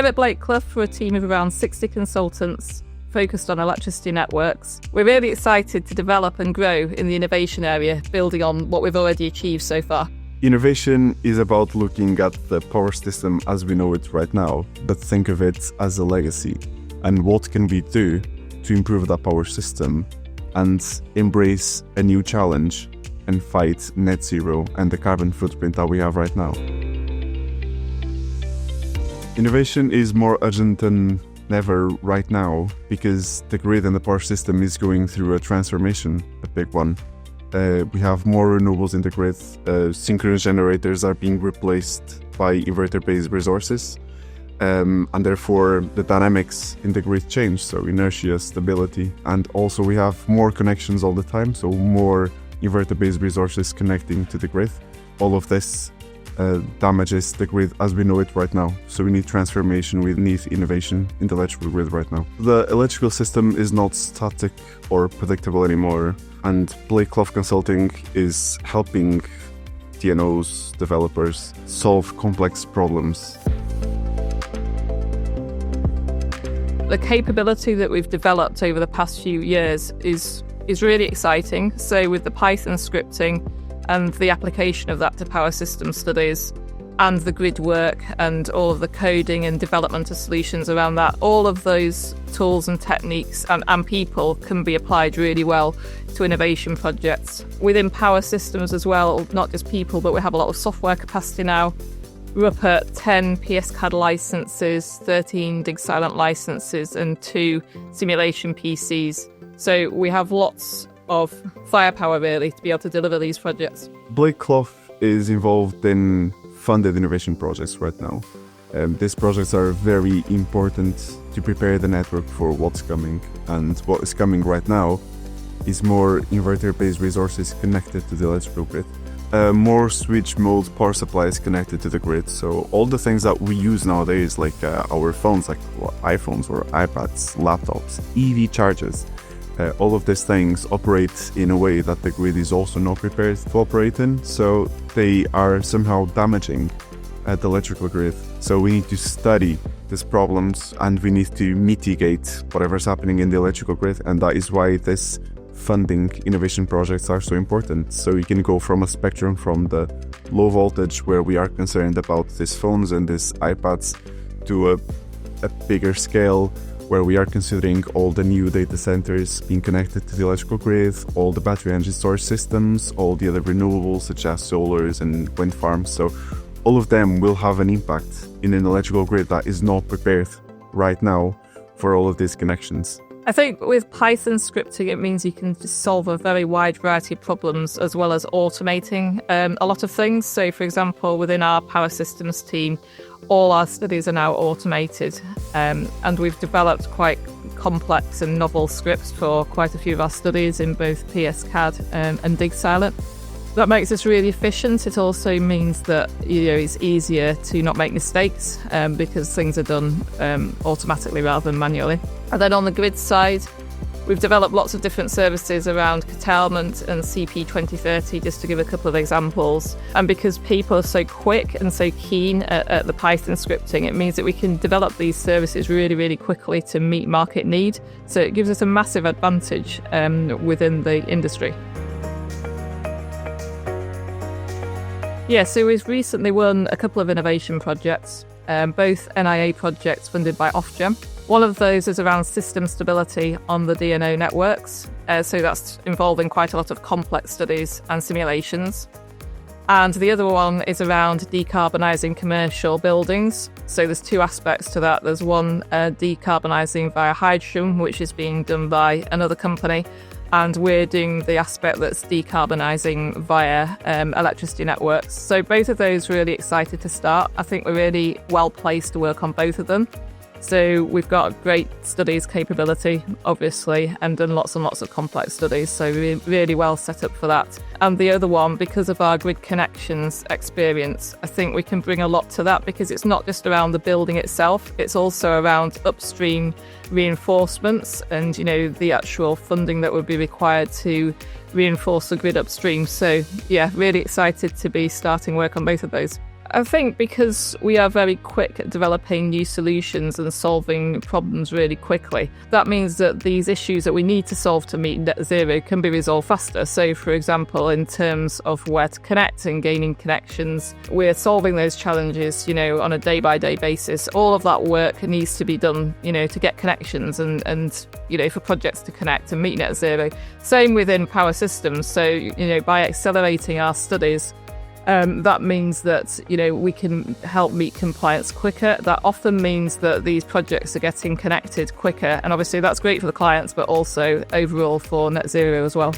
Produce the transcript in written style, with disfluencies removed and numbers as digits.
Here at Blake Clough, we're a team of around 60 consultants focused on electricity networks. We're really excited to develop and grow in the innovation area, building on what we've already achieved so far. Innovation is about looking at the power system as we know it right now, but think of it as a legacy. And what can we do to improve that power system and embrace a new challenge and fight net zero and the carbon footprint that we have right now. Innovation is more urgent than ever right now because the grid and the power system is going through a transformation, a big one. We have more renewables in the grid. Synchronous generators are being replaced by inverter-based resources. And therefore the dynamics in the grid change, so inertia, stability, and also we have more connections all the time, so more inverter-based resources connecting to the grid. All of this damages the grid as we know it right now. So we need transformation, we need innovation in the electrical grid right now. The electrical system is not static or predictable anymore, and Blake Clough Consulting is helping DNOs, developers, solve complex problems. The capability that we've developed over the past few years is really exciting. So with the Python scripting and the application of that to power system studies and the grid work and all of the coding and development of solutions around that, all of those tools and techniques and people can be applied really well to innovation projects. Within power systems as well, not just people, but we have a lot of software capacity now. We're up at 10 PSCAD licenses, 13 Dig Silent licenses, and 2 simulation PCs. So we have lots of firepower really to be able to deliver these projects. Blake Clough is involved in funded innovation projects right now. These projects are very important to prepare the network for what's coming. And what is coming right now is more inverter-based resources connected to the electrical grid. More switch mode power supplies connected to the grid. So all the things that we use nowadays, like our phones, like iPhones or iPads, laptops, EV chargers, all of these things operate in a way that the grid is also not prepared to operate in. So they are somehow damaging the electrical grid. So we need to study these problems and we need to mitigate whatever's happening in the electrical grid. And that is why this funding innovation projects are so important. So you can go from a spectrum from the low voltage where we are concerned about these phones and these iPads to a bigger scale where we are considering all the new data centers being connected to the electrical grid, all the battery energy storage systems, all the other renewables such as solars and wind farms. So all of them will have an impact in an electrical grid that is not prepared right now for all of these connections. I think with Python scripting, it means you can just solve a very wide variety of problems as well as automating a lot of things. So, for example, within our power systems team, all our studies are now automated and we've developed quite complex and novel scripts for quite a few of our studies in both PSCAD and Dig Silent. That makes us really efficient. It also means that it's easier to not make mistakes because things are done automatically rather than manually. And then on the grid side, we've developed lots of different services around curtailment and CP 2030, just to give a couple of examples. And because people are so quick and so keen at the Python scripting, it means that we can develop these services really, really quickly to meet market need. So it gives us a massive advantage within the industry. Yeah, so we've recently won a couple of innovation projects, both NIA projects funded by Ofgem. One of those is around system stability on the DNO networks, so that's involving quite a lot of complex studies and simulations. And the other one is around decarbonising commercial buildings. So there's 2 aspects to that. There's one decarbonising via hydrogen, which is being done by another company. And we're doing the aspect that's decarbonising via electricity networks. So both of those really excited to start. I think we're really well placed to work on both of them. So we've got great studies capability, obviously, and done lots and lots of complex studies. So we're really well set up for that. And the other one, because of our grid connections experience, I think we can bring a lot to that because it's not just around the building itself, it's also around upstream reinforcements and, the actual funding that would be required to reinforce the grid upstream. So yeah, really excited to be starting work on both of those. I think because we are very quick at developing new solutions and solving problems really quickly, that means that these issues that we need to solve to meet net zero can be resolved faster. So, for example, in terms of where to connect and gaining connections, we're solving those challenges, on a day-by-day basis. All of that work needs to be done, to get connections and for projects to connect and meet net zero. Same within power systems. So, by accelerating our studies, that means that, we can help meet compliance quicker. That often means that these projects are getting connected quicker. And obviously that's great for the clients, but also overall for net zero as well.